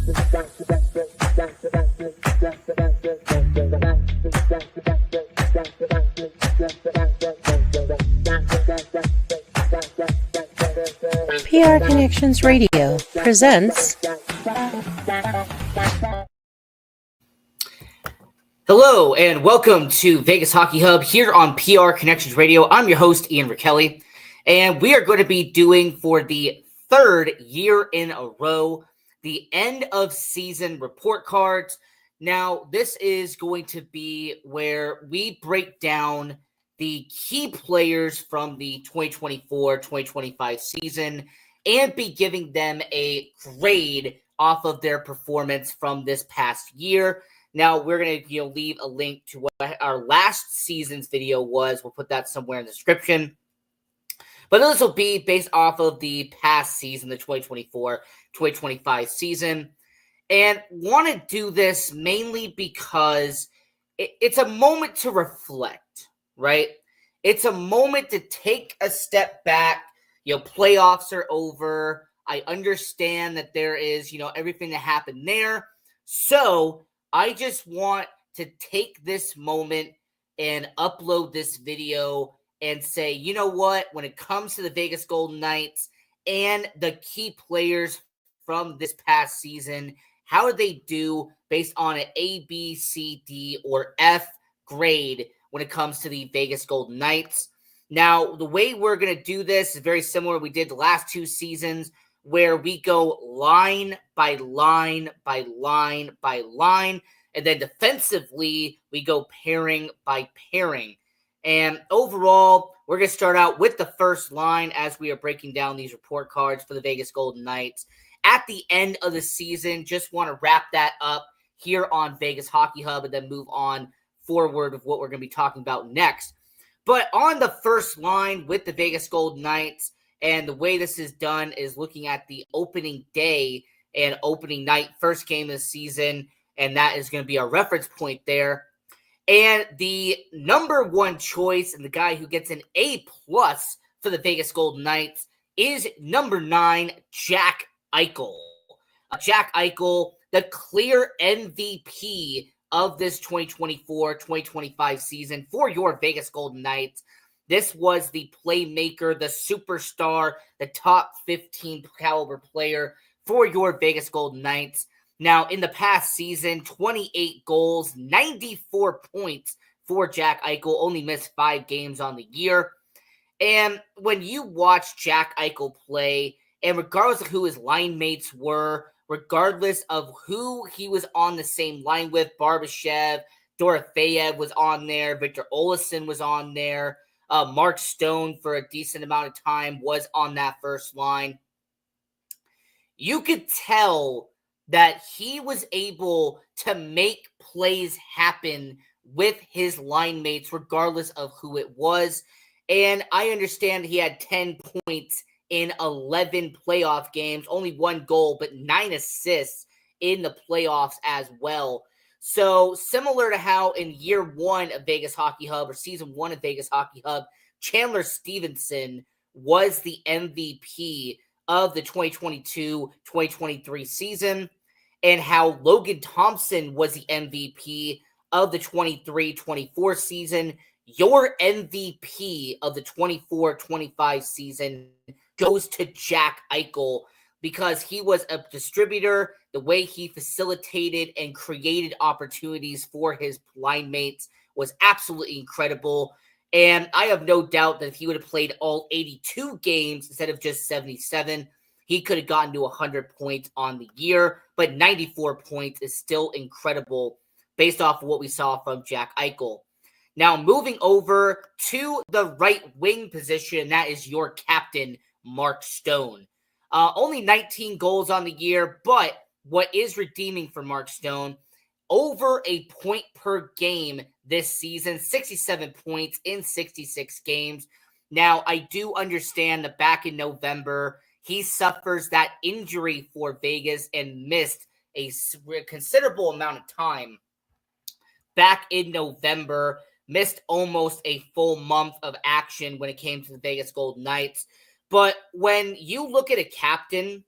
PR Connections Radio presents. Hello and welcome to Vegas Hockey Hub here on PR Connections Radio. I'm your host, Ian Rickelli, and we are going to be doing for the third year in a row the end of season report cards. Now, this is going to be where we break down the key players from the 2024-2025 season and be giving them a grade off of their performance from this past year. Now, we're going to leave a link to what our last season's video was. We'll put that somewhere in the description. But this will be based off of the past season, the 2024-2025 season. And want to do this mainly because it's a moment to reflect, right? It's a moment to take a step back. Playoffs are over. I understand that there is, everything that happened there. So I just want to take this moment and upload this video and say, you know what? When it comes to the Vegas Golden Knights and the key players from this past season, how did they do based on an A, B, C, D, or F grade when it comes to the Vegas Golden Knights? Now, the way we're going to do this is very similar to what we did the last two seasons, where we go line by line by line by line, and then defensively, we go pairing by pairing. And overall, we're going to start out with the first line as we are breaking down these report cards for the Vegas Golden Knights. At the end of the season, just want to wrap that up here on Vegas Hockey Hub and then move on forward with what we're going to be talking about next. But on the first line with the Vegas Golden Knights, and the way this is done is looking at the opening day and opening night, first game of the season, and that is going to be our reference point there. And the number one choice and the guy who gets an A+ for the Vegas Golden Knights is number 9, Jack Eichel. Jack Eichel, the clear MVP of this 2024-2025 season for your Vegas Golden Knights. This was the playmaker, the superstar, the top 15 caliber player for your Vegas Golden Knights. Now, in the past season, 28 goals, 94 points for Jack Eichel, only missed 5 games on the year. And when you watch Jack Eichel play, and regardless of who his line mates were, regardless of who he was on the same line with, Barbashev, Dorofeyev was on there, Victor Olofsson was on there, Mark Stone for a decent amount of time was on that first line. You could tell that he was able to make plays happen with his line mates, regardless of who it was. And I understand he had 10 points in 11 playoff games, only 1 goal, but 9 assists in the playoffs as well. So similar to how in year 1 of Vegas Hockey Hub, or season 1 of Vegas Hockey Hub, Chandler Stevenson was the MVP of the 2022-2023 season, and how Logan Thompson was the MVP of the 23-24 season. Your MVP of the 24-25 season goes to Jack Eichel because he was a distributor. The way he facilitated and created opportunities for his line mates was absolutely incredible. And I have no doubt that if he would have played all 82 games instead of just 77, he could have gotten to 100 points on the year. But 94 points is still incredible based off of what we saw from Jack Eichel. Now, moving over to the right wing position, that is your captain, Mark Stone. Only 19 goals on the year, but what is redeeming for Mark Stone, over a point per game this season, 67 points in 66 games. Now, I do understand that back in November, he suffers that injury for Vegas and missed a considerable amount of time. Back in November, missed almost a full month of action when it came to the Vegas Golden Knights. But when you look at a captain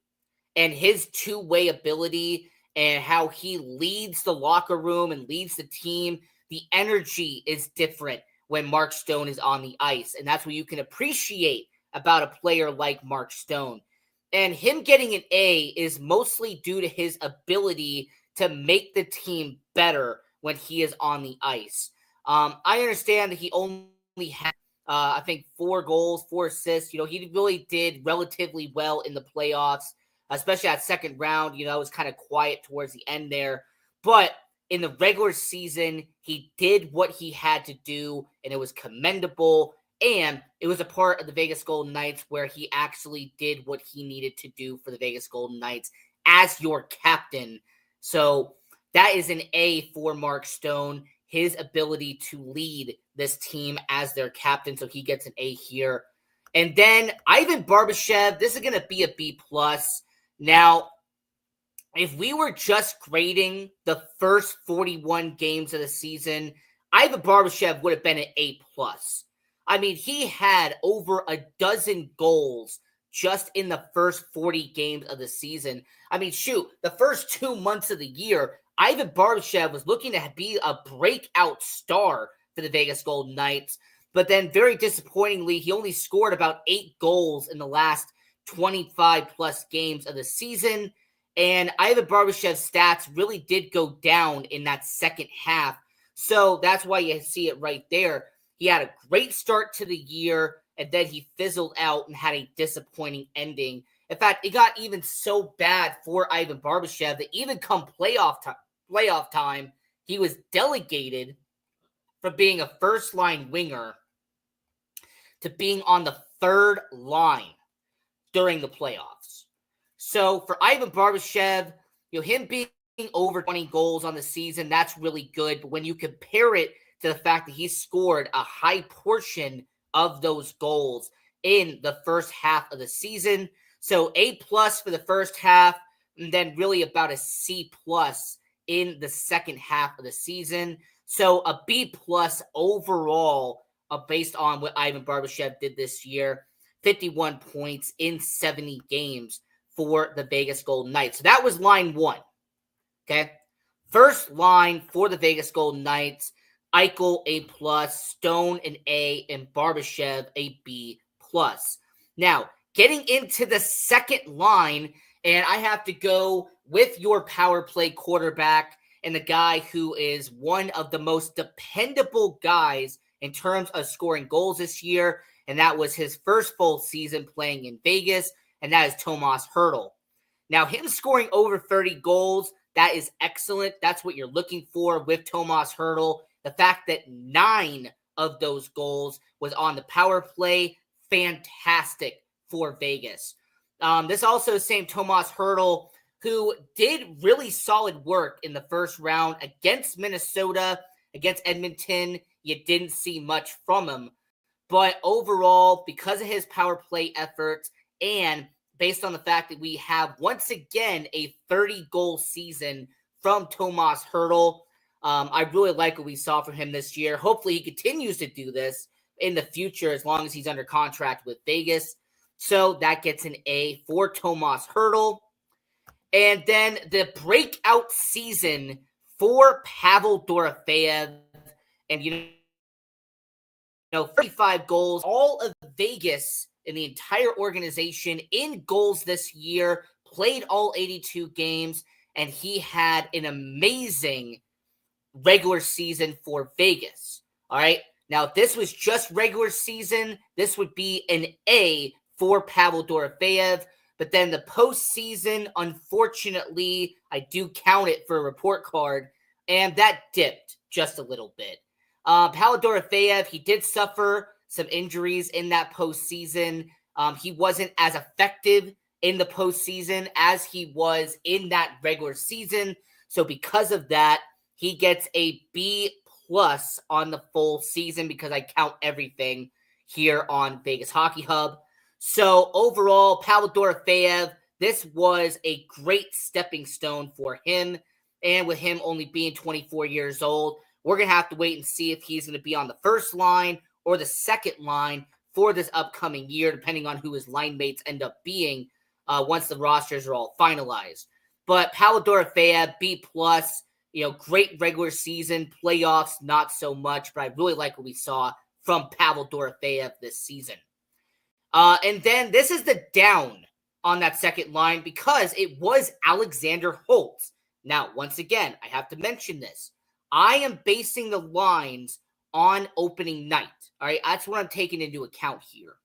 and his two-way ability and how he leads the locker room and leads the team. The energy is different when Mark Stone is on the ice, and that's what you can appreciate about a player like Mark Stone. And him getting an A is mostly due to his ability to make the team better when he is on the ice. I understand that he only had, I think, 4 goals, 4 assists. He really did relatively well in the playoffs, especially that second round. It was kind of quiet towards the end there. But in the regular season, he did what he had to do, and it was commendable. And it was a part of the Vegas Golden Knights where he actually did what he needed to do for the Vegas Golden Knights as your captain. So that is an A for Mark Stone, his ability to lead this team as their captain. So he gets an A here. And then Ivan Barbashev, this is going to be a B+. Now, if we were just grading the first 41 games of the season, Ivan Barbashev would have been an A+. I mean, he had over a dozen goals just in the first 40 games of the season. I mean, shoot, the first 2 months of the year, Ivan Barbashev was looking to be a breakout star for the Vegas Golden Knights. But then, very disappointingly, he only scored about 8 goals in the last 25-plus games of the season. And Ivan Barbashev's stats really did go down in that second half. So that's why you see it right there. He had a great start to the year, and then he fizzled out and had a disappointing ending. In fact, it got even so bad for Ivan Barbashev that even come playoff time, he was delegated from being a first-line winger to being on the third line during the playoffs. So for Ivan Barbashev, him being over 20 goals on the season, that's really good. But when you compare it to the fact that he scored a high portion of those goals in the first half of the season. So A+ for the first half, and then really about a C+ in the second half of the season. So a B+ overall, based on what Ivan Barbashev did this year, 51 points in 70 games for the Vegas Golden Knights. So that was line 1. Okay. First line for the Vegas Golden Knights, Eichel A+, Stone an A, and Barbashev a B+. Now, getting into the second line, and I have to go with your power play quarterback and the guy who is one of the most dependable guys in terms of scoring goals this year, and that was his first full season playing in Vegas, and that is Tomas Hertl. Now, him scoring over 30 goals, that is excellent. That's what you're looking for with Tomas Hertl. The fact that 9 of those goals was on the power play, fantastic for Vegas. This also same Tomas Hertl, who did really solid work in the first round against Minnesota, against Edmonton. You didn't see much from him. But overall, because of his power play efforts and based on the fact that we have once again a 30-goal season from Tomas Hertl, I really like what we saw from him this year. Hopefully he continues to do this in the future as long as he's under contract with Vegas. So that gets an A for Tomas Hertl. And then the breakout season for Pavel Dorofeyev. And, 35 goals, all of Vegas in the entire organization in goals this year, played all 82 games, and he had an amazing regular season for Vegas. All right. Now, if this was just regular season, this would be an A for Pavel Dorofeyev. But then the postseason, unfortunately, I do count it for a report card, and that dipped just a little bit. Pavel Dorofeyev, he did suffer some injuries in that postseason. He wasn't as effective in the postseason as he was in that regular season. So because of that, he gets a B+ on the full season because I count everything here on Vegas Hockey Hub. So overall, Pavel Dorofeyev, this was a great stepping stone for him. And with him only being 24 years old, we're going to have to wait and see if he's going to be on the first line or the second line for this upcoming year, depending on who his line mates end up being once the rosters are all finalized. But Paolo Dorofea, B+, great regular season, playoffs, not so much, but I really like what we saw from Paolo Dorofea this season. And then this is the down on that second line because it was Alexander Holtz. Now, once again, I have to mention this. I am basing the lines on opening night. All right, that's what I'm taking into account here.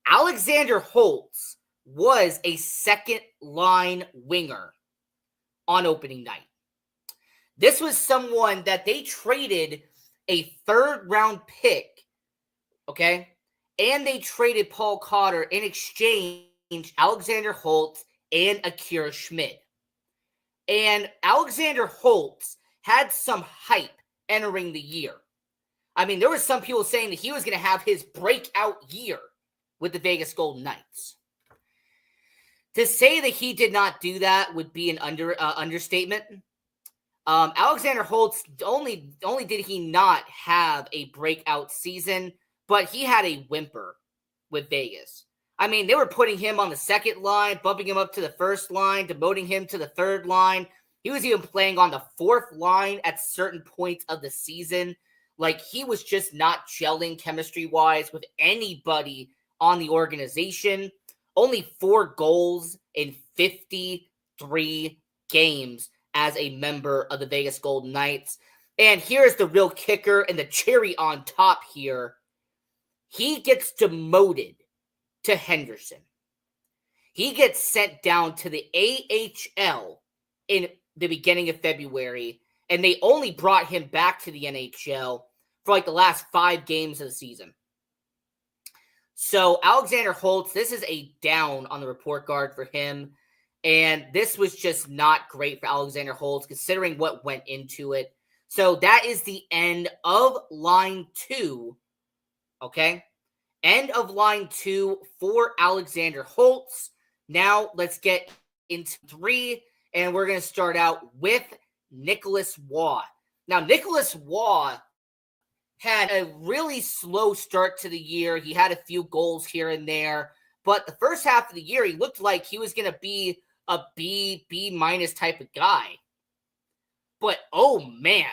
Alexander Holtz was a second line winger on opening night. This was someone that they traded a third round pick, okay? And they traded Paul Cotter in exchange Alexander Holtz and Akira Schmid. And Alexander Holtz had some hype entering the year. I mean, there were some people saying that he was going to have his breakout year with the Vegas Golden Knights. To say that he did not do that would be an understatement. Alexander Holtz only did he not have a breakout season, but he had a whimper with Vegas. I mean, they were putting him on the second line, bumping him up to the first line, demoting him to the third line. He was even playing on the fourth line at certain points of the season. Like, he was just not gelling chemistry-wise with anybody on the organization. Only 4 goals in 53 games as a member of the Vegas Golden Knights. And here's the real kicker and the cherry on top here. He gets demoted to Henderson. He gets sent down to the AHL in the beginning of February, and they only brought him back to the NHL for like the last 5 games of the season. So Alexander Holtz, this is a down on the report card for him, and this was just not great for Alexander Holtz considering what went into it. So that is the end of line 2, okay? End of line 2 for Alexander Holtz. Now let's get into 3, and we're going to start out with Nicholas Waugh. Now, Nicholas Waugh had a really slow start to the year. He had a few goals here and there, but the first half of the year, he looked like he was going to be a B minus type of guy. But, oh man,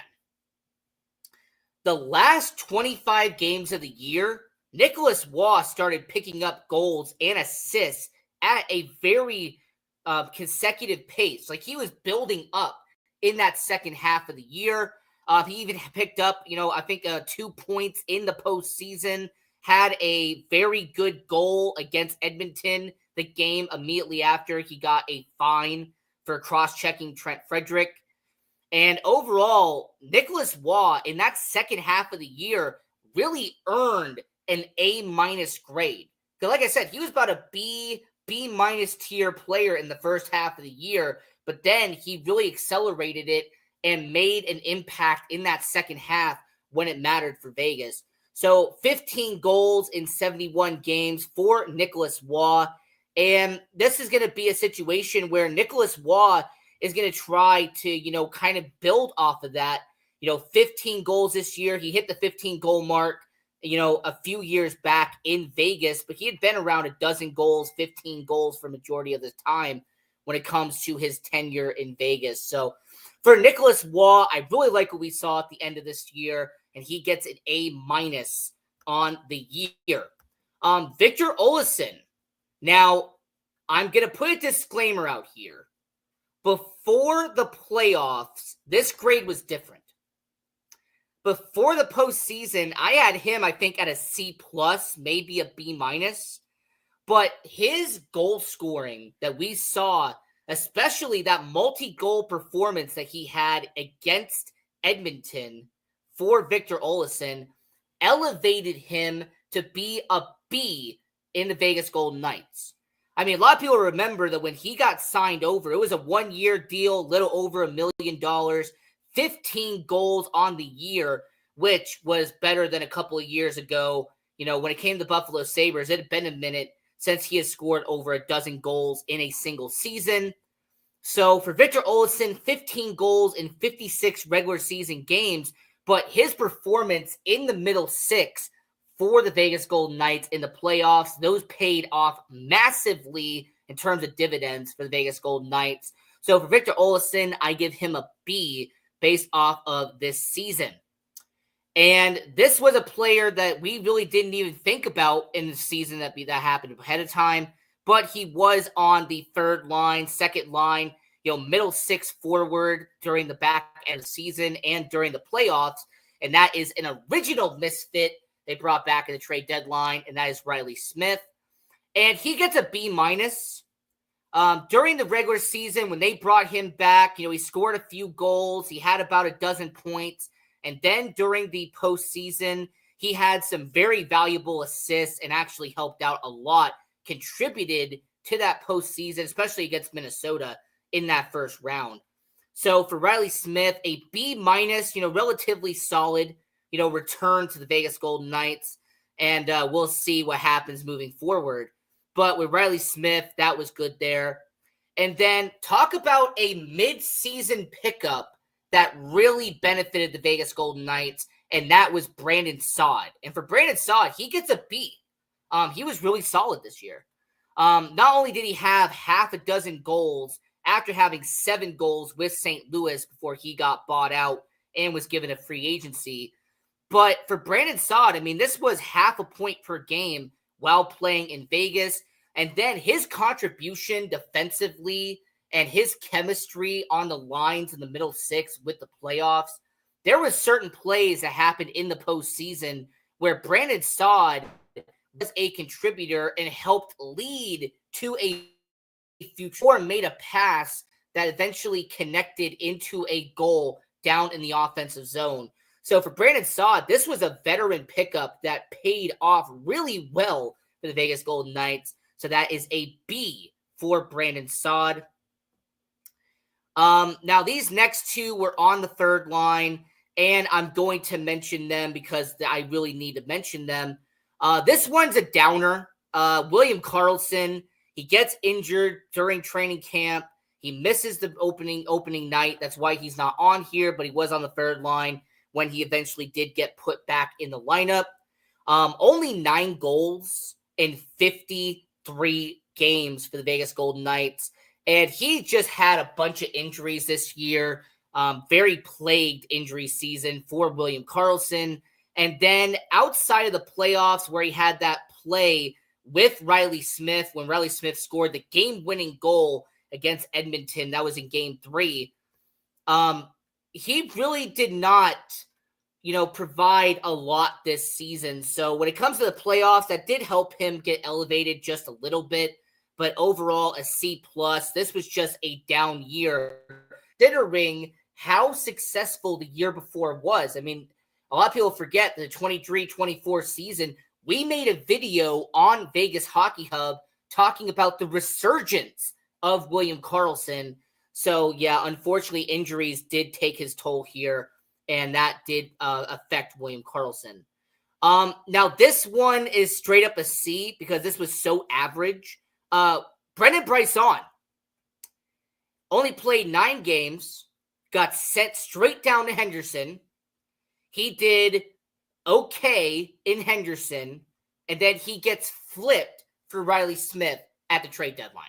the last 25 games of the year, Nicholas Waugh started picking up goals and assists at a very consecutive pace. Like, he was building up in that second half of the year. He even picked up, I think 2 points in the postseason, had a very good goal against Edmonton the game immediately after he got a fine for cross-checking Trent Frederick. And overall, Nicholas Waugh in that second half of the year really earned an A- grade. Because like I said, he was about a B- tier player in the first half of the year, but then he really accelerated it and made an impact in that second half when it mattered for Vegas. So 15 goals in 71 games for Nicholas Waugh. And this is going to be a situation where Nicholas Waugh is going to try to, kind of build off of that. 15 goals this year. He hit the 15 goal mark, a few years back in Vegas, but he had been around a dozen goals, 15 goals for majority of the time when it comes to his tenure in Vegas. So for Nicholas Waugh, I really like what we saw at the end of this year, and he gets an A- on the year. Victor Olofsson. Now, I'm going to put a disclaimer out here. Before the playoffs, this grade was different. Before the postseason, I had him, I think, at a C+, maybe a B-. But his goal scoring that we saw, especially that multi-goal performance that he had against Edmonton for Victor Olofsson, elevated him to be a B in the Vegas Golden Knights. I mean, a lot of people remember that when he got signed over, it was a 1-year deal, little over $1 million, 15 goals on the year, which was better than a couple of years ago. When it came to Buffalo Sabres, it had been a minute since he has scored over a dozen goals in a single season. So for Victor Olofsson, 15 goals in 56 regular season games, but his performance in the middle 6 for the Vegas Golden Knights in the playoffs, those paid off massively in terms of dividends for the Vegas Golden Knights. So for Victor Olofsson, I give him a B based off of this season. And this was a player that we really didn't even think about in the season that happened ahead of time. But he was on the third line, second line, middle six forward during the back end of the season and during the playoffs. And that is an original misfit they brought back in the trade deadline, and that is Riley Smith. And he gets a B minus. During the regular season, when they brought him back, he scored a few goals. He had about a dozen points. And then during the postseason, he had some very valuable assists and actually helped out a lot, contributed to that postseason, especially against Minnesota in that first round. So for Riley Smith, a B minus, relatively solid, return to the Vegas Golden Knights. And we'll see what happens moving forward. But with Riley Smith, that was good there. And then talk about a mid-season pickup that really benefited the Vegas Golden Knights, and that was Brandon Saad. And for Brandon Saad, he gets a B. He was really solid this year. Not only did he have half a dozen goals after having 7 goals with St. Louis before he got bought out and was given a free agency, but for Brandon Saad, this was half a point per game while playing in Vegas. And then his contribution defensively and his chemistry on the lines in the middle six with the playoffs, there was certain plays that happened in the postseason where Brandon Saad was a contributor and helped lead to a future or made a pass that eventually connected into a goal down in the offensive zone. So for Brandon Saad, this was a veteran pickup that paid off really well for the Vegas Golden Knights. So that is a B for Brandon Saad. Now, these next two were on the third line, and I'm going to mention them because I really need to mention them. This one's a downer. William Karlsson, he gets injured during training camp. He misses the opening night. That's why he's not on here, but he was on the third line when he eventually did get put back in the lineup. Only 9 goals in 53 games for the Vegas Golden Knights. And he just had a bunch of injuries this year. Very plagued injury season for William Karlsson. And then outside of the playoffs where he had that play with Riley Smith, when Riley Smith scored the game-winning goal against Edmonton, that was in Game 3, he really did not, provide a lot this season. So when it comes to the playoffs, that did help him get elevated just a little bit. But overall, a C+. This was just a down year, considering how successful the year before was. A lot of people forget the 23-24 season. We made a video on Vegas Hockey Hub talking about the resurgence of William Karlsson. So, yeah, unfortunately, injuries did take his toll here, and that did affect William Karlsson. Now, this one is straight up a C because this was so average. Brendan Brisson only played 9 games, got sent straight down to Henderson. He did okay in Henderson, and then he gets flipped for Riley Smith at the trade deadline.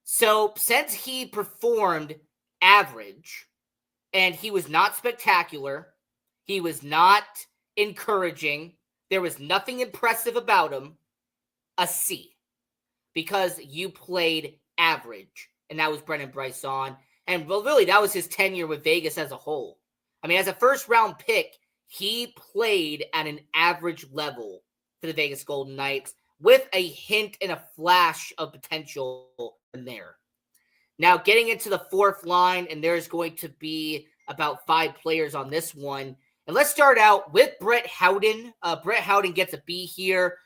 So since he performed average, and he was not spectacular, he was not encouraging, there was nothing impressive about him, a C. Because you played average, and that was Brendan Brisson. And well, really, that was his tenure with Vegas as a whole. As a first-round pick, he played at an average level for the Vegas Golden Knights with a hint and a flash of potential in there. Now, getting into the fourth line, and there's going to be about 5 players on this one. And let's start out with Brett Howden. Brett Howden gets a B here.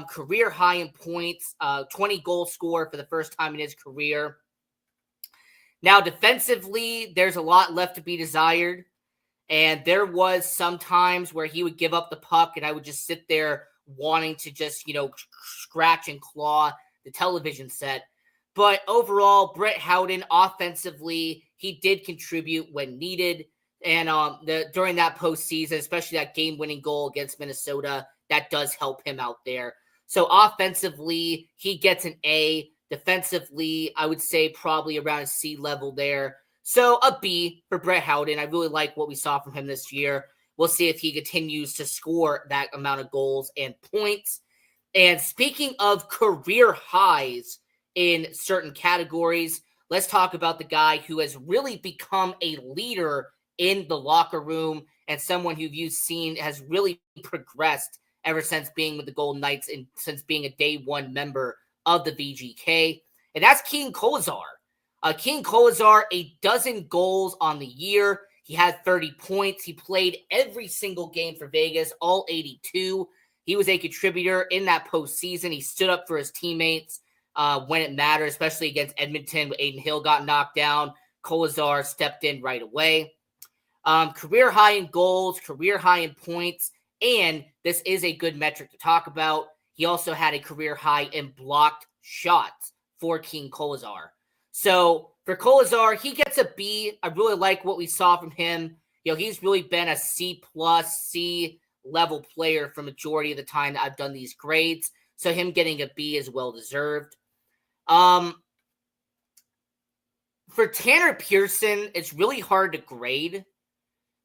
Career high in points, 20 goal scorer for the first time in his career. Now, defensively, there's a lot left to be desired. And there was some times where he would give up the puck, and I would just sit there wanting to just, scratch and claw the television set. But overall, Brett Howden, offensively, he did contribute when needed. And during that postseason, especially that game-winning goal against Minnesota, that does help him out there. So offensively, he gets an A. Defensively, I would say probably around a C level there. So a B for Brett Howden. I really like what we saw from him this year. We'll see if he continues to score that amount of goals and points. And speaking of career highs in certain categories, let's talk about the guy who has really become a leader in the locker room and someone who you've seen has really progressed ever since being with the Golden Knights and since being a day one member of the VGK. And that's Keegan Kolesar. Keegan Kolesar, a dozen goals on the year. He had 30 points. He played every single game for Vegas, all 82. He was a contributor in that postseason. He stood up for his teammates when it mattered, especially against Edmonton. When Adin Hill got knocked down, Kolesar stepped in right away. Career high in goals, career high in points, and this is a good metric to talk about. He also had a career high in blocked shots for Keegan Kolesar. So for Kolesar, he gets a B. I really like what we saw from him. He's really been a C+, C level player for majority of the time that I've done these grades. So him getting a B is well deserved. For Tanner Pearson, it's really hard to grade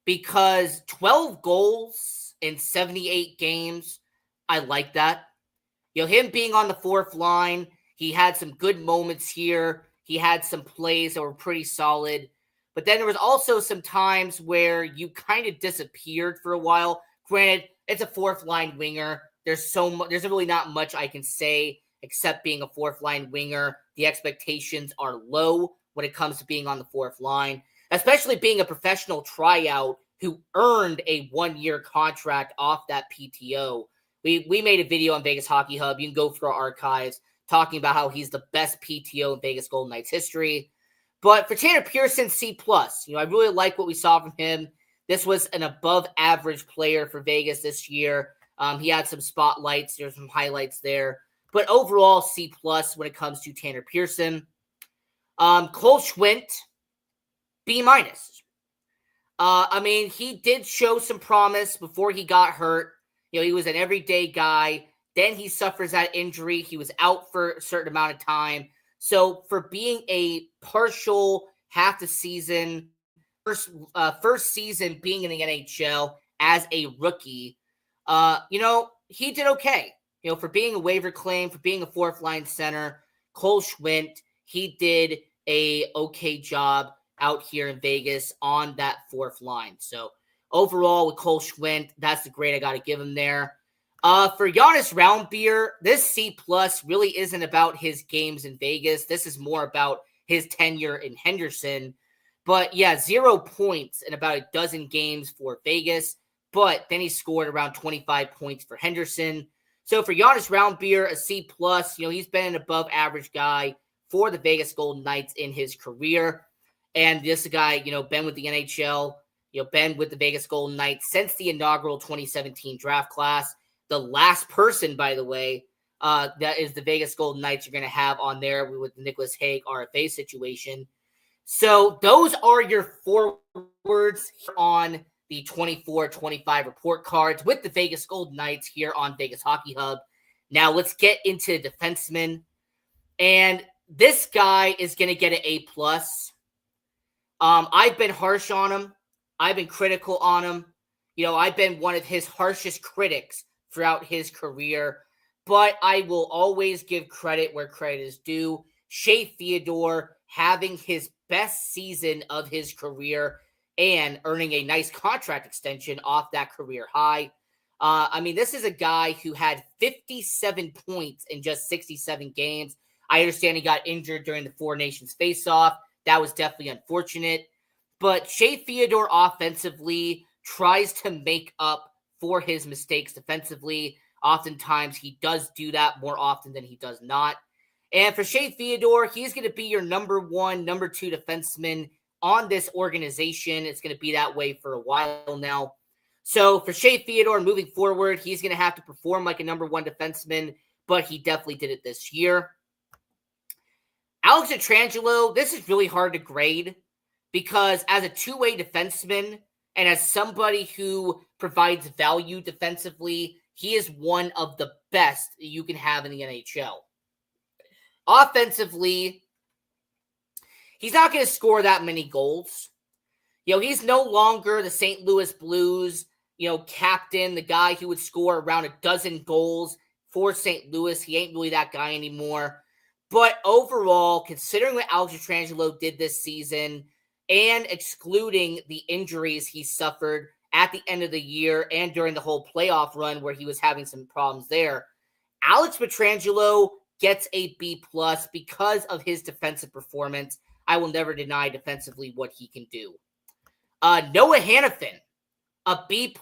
because 12 goals in 78 games, I like that. Him being on the fourth line, he had some good moments here. He had some plays that were pretty solid. But then there was also some times where you kind of disappeared for a while. Granted, it's a fourth line winger. There's really not much I can say except being a fourth line winger. The expectations are low when it comes to being on the fourth line, especially being a professional tryout who earned a 1-year contract off that PTO. We made a video on Vegas Hockey Hub. You can go through our archives talking about how he's the best PTO in Vegas Golden Knights history. But for Tanner Pearson, C+. I really like what we saw from him. This was an above-average player for Vegas this year. He had some spotlights. There's some highlights there. But overall, C+ when it comes to Tanner Pearson. Cole Schwindt, B-. He did show some promise before he got hurt. He was an everyday guy. Then he suffers that injury. He was out for a certain amount of time. So for being a partial half the season, first season being in the NHL as a rookie, he did okay. For being a waiver claim, for being a fourth line center, Cole Schwindt, he did a okay job out here in Vegas on that fourth line. So overall with Cole Schwindt, that's the grade I got to give him there. For Jonas Roundbeer, this C+ really isn't about his games in Vegas. This is more about his tenure in Henderson. But yeah, 0 points in about a dozen games for Vegas. But then he scored around 25 points for Henderson. So for Jonas Roundbeer, a C+, he's been an above average guy for the Vegas Golden Knights in his career. And this guy, been with the NHL, been with the Vegas Golden Knights since the inaugural 2017 draft class. The last person, by the way, that is the Vegas Golden Knights you're going to have on there with the Nicholas Hague RFA situation. So those are your forwards on the 24-25 report cards with the Vegas Golden Knights here on Vegas Hockey Hub. Now let's get into defensemen. And this guy is going to get an A+. I've been harsh on him. I've been critical on him. I've been one of his harshest critics throughout his career, but I will always give credit where credit is due. Shea Theodore having his best season of his career and earning a nice contract extension off that career high. This is a guy who had 57 points in just 67 games. I understand he got injured during the Four Nations face-off. That was definitely unfortunate. But Shea Theodore offensively tries to make up for his mistakes defensively. Oftentimes, he does do that more often than he does not. And for Shea Theodore, he's going to be your number 1, number 2 defenseman on this organization. It's going to be that way for a while now. So for Shea Theodore moving forward, he's going to have to perform like a number 1 defenseman, but he definitely did it this year. Alex Pietrangelo, this is really hard to grade because as a two-way defenseman and as somebody who provides value defensively, he is one of the best you can have in the NHL. Offensively, he's not going to score that many goals. He's no longer the St. Louis Blues, captain, the guy who would score around a dozen goals for St. Louis. He ain't really that guy anymore. But overall, considering what Alex Pietrangelo did this season and excluding the injuries he suffered at the end of the year and during the whole playoff run where he was having some problems there, Alex Pietrangelo gets a B+ because of his defensive performance. I will never deny defensively what he can do. Noah Hanifin, a B+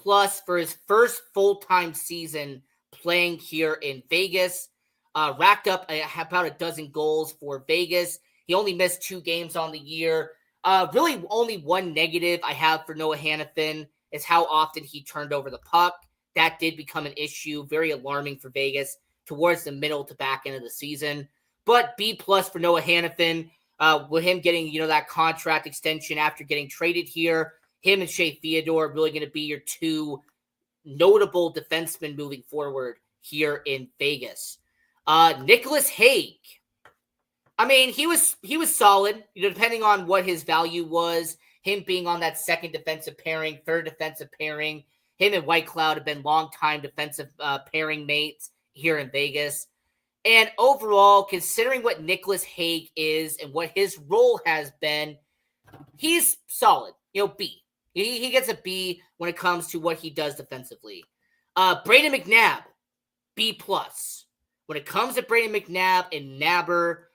for his first full-time season playing here in Vegas. Racked up about a dozen goals for Vegas. He only missed 2 games on the year. Really only one negative I have for Noah Hanifin is how often he turned over the puck. That did become an issue, very alarming for Vegas towards the middle to back end of the season. But B+ for Noah Hanifin, with him getting, that contract extension after getting traded here. Him and Shea Theodore really going to be your 2 notable defensemen moving forward here in Vegas. Nicholas Hague. I mean, he was solid, depending on what his value was. Him being on that second defensive pairing, third defensive pairing. Him and Whitecloud have been longtime defensive pairing mates here in Vegas. And overall, considering what Nicholas Hague is and what his role has been, he's solid. B. He gets a B when it comes to what he does defensively. Brayden McNabb, B+. When it comes to Brayden McNabb and Nabber,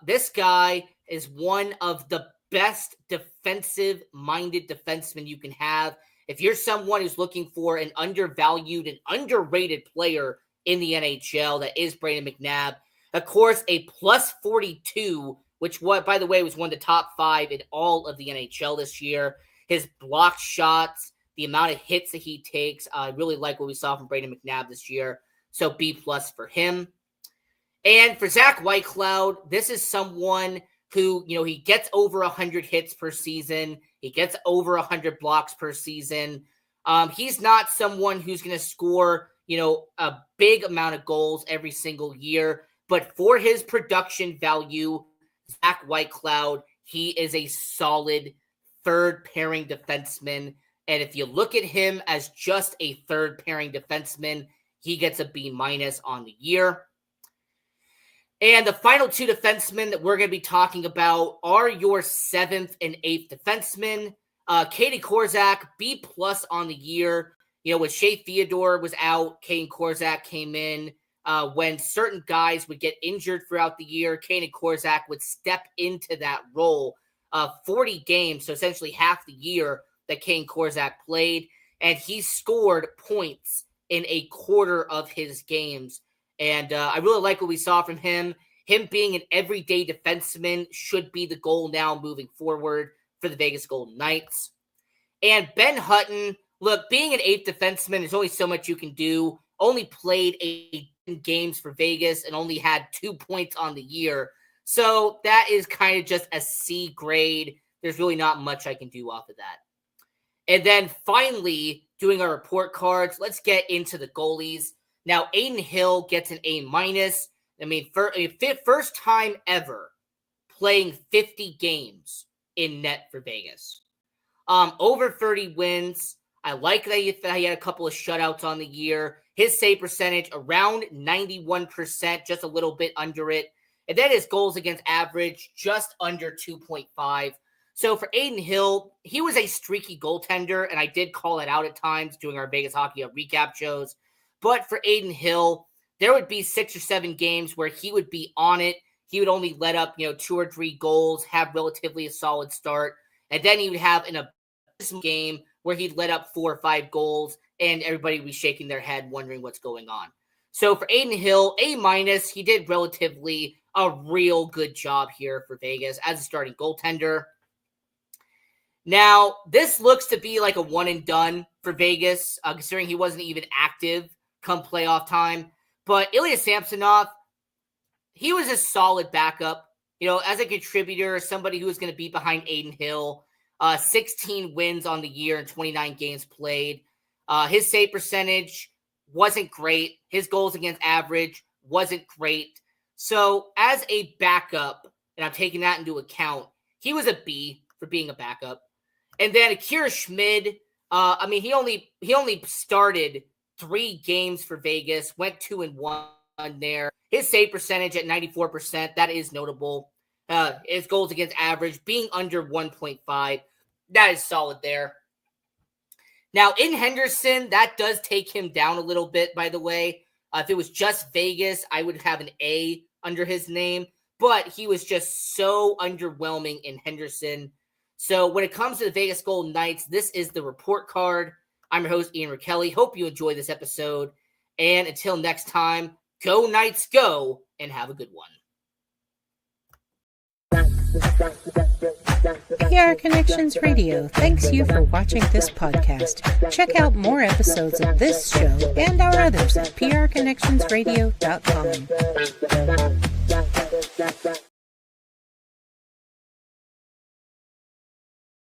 this guy is one of the best defensive-minded defensemen you can have. If you're someone who's looking for an undervalued and underrated player in the NHL, that is Brayden McNabb. Of course, a +42, which, by the way, was one of the top 5 in all of the NHL this year. His blocked shots, the amount of hits that he takes, I really like what we saw from Brayden McNabb this year. So B+ for him. And for Zach Whitecloud, this is someone who, he gets over 100 hits per season. He gets over 100 blocks per season. He's not someone who's going to score, a big amount of goals every single year. But for his production value, Zach Whitecloud, he is a solid third pairing defenseman. And if you look at him as just a third pairing defenseman, he gets a B- on the year. And the final 2 defensemen that we're going to be talking about are your 7th and 8th defensemen. Katie Korczak, B+ on the year. When Shea Theodore was out, Katie Korczak came in. When certain guys would get injured throughout the year, Katie Korczak would step into that role. 40 games, so essentially half the year that Katie Korczak played. And he scored points in a quarter of his games. And I really like what we saw from him. Him being an everyday defenseman should be the goal now moving forward for the Vegas Golden Knights. And Ben Hutton, look, being an 8th defenseman, there's only so much you can do. Only played 8 games for Vegas and only had 2 points on the year. So that is kind of just a C grade. There's really not much I can do off of that. And then finally, doing our report cards, let's get into the goalies. Now, Adin Hill gets an A-. I mean, first time ever playing 50 games in net for Vegas. Over 30 wins. I like that he had a couple of shutouts on the year. His save percentage around 91%, just a little bit under it. And then his goals against average, just under 2.5. So for Adin Hill, he was a streaky goaltender, and I did call it out at times during our Vegas Hockey Hub recap shows. But for Adin Hill, there would be 6 or 7 games where he would be on it. He would only let up, 2 or 3 goals, have relatively a solid start. And then he would have an abysmal game where he'd let up 4 or 5 goals, and everybody would be shaking their head wondering what's going on. So for Adin Hill, A-, he did relatively a real good job here for Vegas as a starting goaltender. Now, this looks to be like a one and done for Vegas, considering he wasn't even active come playoff time. But Ilya Samsonov, he was a solid backup, as a contributor, somebody who was going to be behind Adin Hill. 16 wins on the year and 29 games played. His save percentage wasn't great. His goals against average wasn't great. So as a backup, and I'm taking that into account, he was a B for being a backup. And then Akira Schmid, he only started 3 games for Vegas, went 2-1 there. His save percentage at 94%, that is notable. His goals against average being under 1.5, that is solid there. Now, in Henderson, that does take him down a little bit, by the way. If it was just Vegas, I would have an A under his name. But he was just so underwhelming in Henderson. So when it comes to the Vegas Golden Knights, this is the report card. I'm your host, Ian Rakelli. Hope you enjoyed this episode. And until next time, go Knights go, and have a good one. PR Connections Radio thanks you for watching this podcast. Check out more episodes of this show and our others at prconnectionsradio.com.